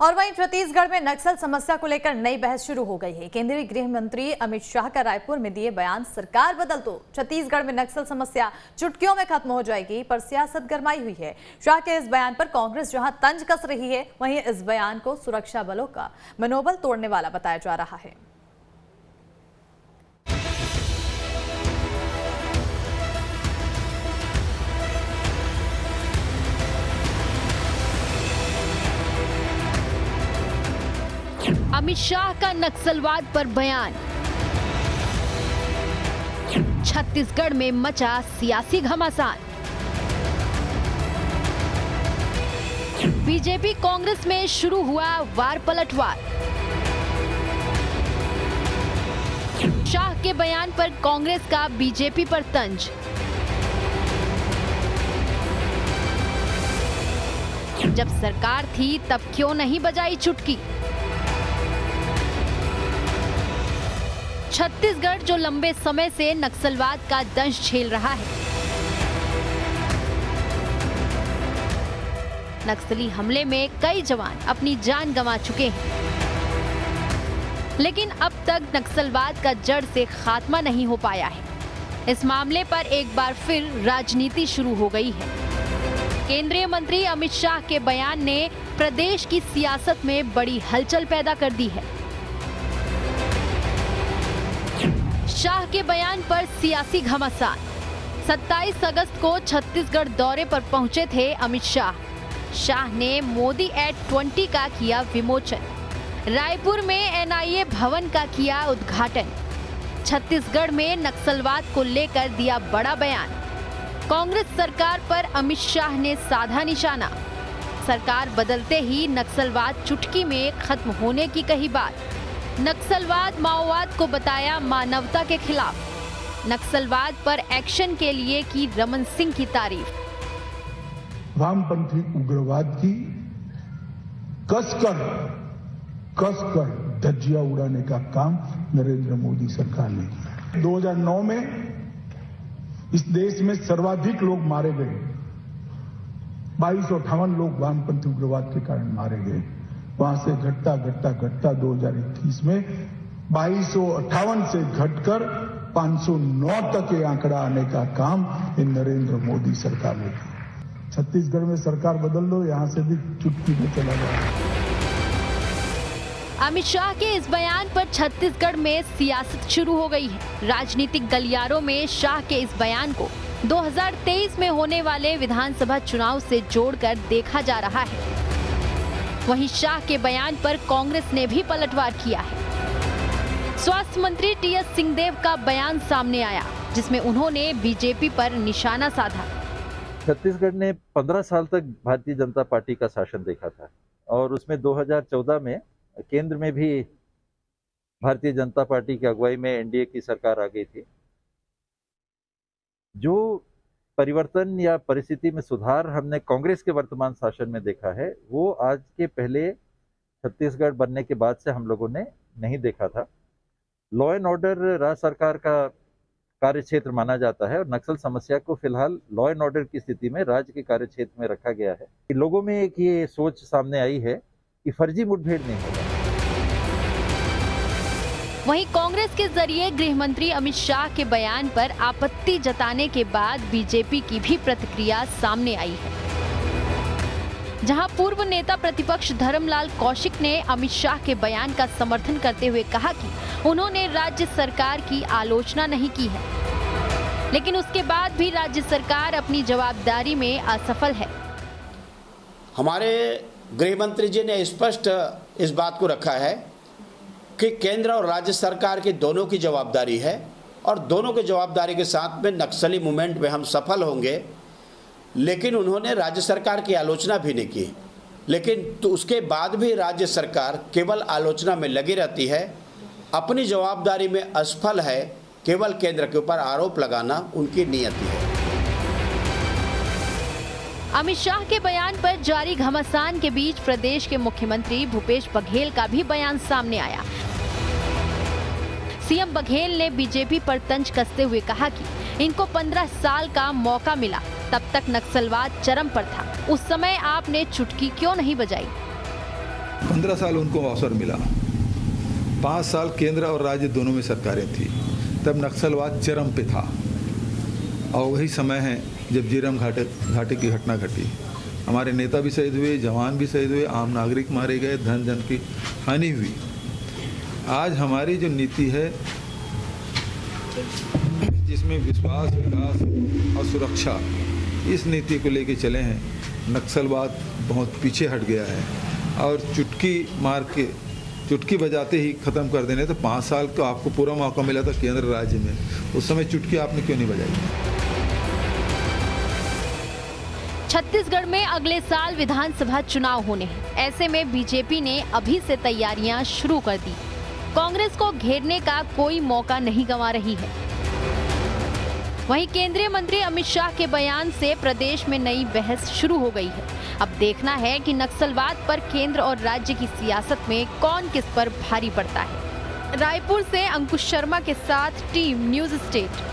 और वहीं छत्तीसगढ़ में नक्सल समस्या को लेकर नई बहस शुरू हो गई है। केंद्रीय गृह मंत्री अमित शाह का रायपुर में दिए बयान सरकार बदल दो, छत्तीसगढ़ में नक्सल समस्या चुटकियों में खत्म हो जाएगी पर सियासत गरमाई हुई है। शाह के इस बयान पर कांग्रेस जहां तंज कस रही है, वहीं इस बयान को सुरक्षा बलों का मनोबल तोड़ने वाला बताया जा रहा है। अमित शाह का नक्सलवाद पर बयान, छत्तीसगढ़ में मचा सियासी घमासान। बीजेपी कांग्रेस में शुरू हुआ वार पलटवार। शाह के बयान पर कांग्रेस का बीजेपी पर तंज। जब सरकार थी तब क्यों नहीं बजाई चुटकी। छत्तीसगढ़ जो लंबे समय से नक्सलवाद का दंश झेल रहा है। नक्सली हमले में कई जवान अपनी जान गंवा चुके हैं, लेकिन अब तक नक्सलवाद का जड़ से खात्मा नहीं हो पाया है। इस मामले पर एक बार फिर राजनीति शुरू हो गई है। केंद्रीय मंत्री अमित शाह के बयान ने प्रदेश की सियासत में बड़ी हलचल पैदा कर दी है। शाह के बयान पर सियासी घमासान। 27 अगस्त को छत्तीसगढ़ दौरे पर पहुंचे थे अमित शाह। शाह ने मोदी एट 20 का किया विमोचन। रायपुर में एनआईए भवन का किया उद्घाटन। छत्तीसगढ़ में नक्सलवाद को लेकर दिया बड़ा बयान। कांग्रेस सरकार पर अमित शाह ने साधा निशाना। सरकार बदलते ही नक्सलवाद चुटकी में खत्म होने की कही बात। नक्सलवाद माओवाद को बताया मानवता के खिलाफ। नक्सलवाद पर एक्शन के लिए की रमन सिंह की तारीफ। वामपंथी उग्रवाद की कसकर धज्जियां उड़ाने का काम नरेंद्र मोदी सरकार ने किया। 2009 में इस देश में सर्वाधिक लोग मारे गए। 2258 लोग वामपंथी उग्रवाद के कारण मारे गए। वहां से घटता 2021 में 2258 से घटकर 509 तक ये आंकड़ा आने का काम इन नरेंद्र मोदी सरकार ने किया। छत्तीसगढ़ में सरकार बदल दो, यहां से भी चुटकी में चला जाए। अमित शाह के इस बयान पर छत्तीसगढ़ में सियासत शुरू हो गई है। राजनीतिक गलियारों में शाह के इस बयान को 2023 में होने वाले विधानसभा चुनाव से जोड़कर देखा जा रहा है। वहीं शाह के बयान पर कांग्रेस ने भी पलटवार किया है। स्वास्थ्य मंत्री टीएस सिंहदेव का बयान सामने आया, जिसमें उन्होंने बीजेपी पर निशाना साधा। छत्तीसगढ़ ने 15 साल तक भारतीय जनता पार्टी का शासन देखा था और उसमें 2014 में केंद्र में भी भारतीय जनता पार्टी की अगुवाई में एनडीए की सरकार आ गई थी। जो परिवर्तन या परिस्थिति में सुधार हमने कांग्रेस के वर्तमान शासन में देखा है, वो आज के पहले छत्तीसगढ़ बनने के बाद से हम लोगों ने नहीं देखा था। लॉ एंड ऑर्डर राज्य सरकार का कार्य क्षेत्र माना जाता है और नक्सल समस्या को फिलहाल लॉ एंड ऑर्डर की स्थिति में राज्य के कार्य क्षेत्र में रखा गया है। लोगों में एक ये सोच सामने आई है कि फर्जी मुठभेड़ नहीं होगा। वहीं कांग्रेस के जरिए गृह मंत्री अमित शाह के बयान पर आपत्ति जताने के बाद बीजेपी की भी प्रतिक्रिया सामने आई है। जहां पूर्व नेता प्रतिपक्ष धर्मलाल कौशिक ने अमित शाह के बयान का समर्थन करते हुए कहा कि उन्होंने राज्य सरकार की आलोचना नहीं की है, लेकिन उसके बाद भी राज्य सरकार अपनी जवाबदारी में असफल है। हमारे गृह मंत्री जी ने स्पष्ट इस बात को रखा है कि केंद्र और राज्य सरकार की दोनों की जवाबदारी है और दोनों की जवाबदारी के साथ में नक्सली मूवमेंट में हम सफल होंगे। लेकिन उन्होंने राज्य सरकार की आलोचना भी नहीं की, लेकिन तो उसके बाद भी राज्य सरकार केवल आलोचना में लगी रहती है, अपनी जवाबदारी में असफल है। केवल केंद्र के ऊपर आरोप लगाना उनकी नियति है। अमित शाह के बयान पर जारी घमासान के बीच प्रदेश के मुख्यमंत्री भूपेश बघेल का भी बयान सामने आया। सीएम बघेल ने बीजेपी पर तंज कसते हुए कहा कि इनको 15 साल का मौका मिला, तब तक नक्सलवाद चरम पर था। उस समय आपने चुटकी क्यों नहीं बजाई। 15 साल उनको अवसर मिला। 5 साल केंद्र और राज्य दोनों में सरकारें थी, तब नक्सलवाद चरम पे था। और वही समय है जब झीरम घाटी की घटना घटी। हमारे नेता भी शहीद हुए, जवान भी शहीद हुए, आम नागरिक मारे गए, धन जन की हानि हुई। आज हमारी जो नीति है जिसमें विश्वास, विकास और सुरक्षा, इस नीति को लेके चले हैं। नक्सलवाद बहुत पीछे हट गया है और चुटकी मार के, चुटकी बजाते ही ख़त्म कर देने। तो 5 साल का आपको पूरा मौका मिला था केंद्र राज्य में, उस समय चुटकी आपने क्यों नहीं बजाई? छत्तीसगढ़ में अगले साल विधानसभा चुनाव होने हैं। ऐसे में बीजेपी ने अभी से तैयारियां शुरू कर दी। कांग्रेस को घेरने का कोई मौका नहीं गंवा रही है। वहीं केंद्रीय मंत्री अमित शाह के बयान से प्रदेश में नई बहस शुरू हो गई है। अब देखना है कि नक्सलवाद पर केंद्र और राज्य की सियासत में कौन किस पर भारी पड़ता है। रायपुर से अंकुश शर्मा के साथ टीम न्यूज़ स्टेट।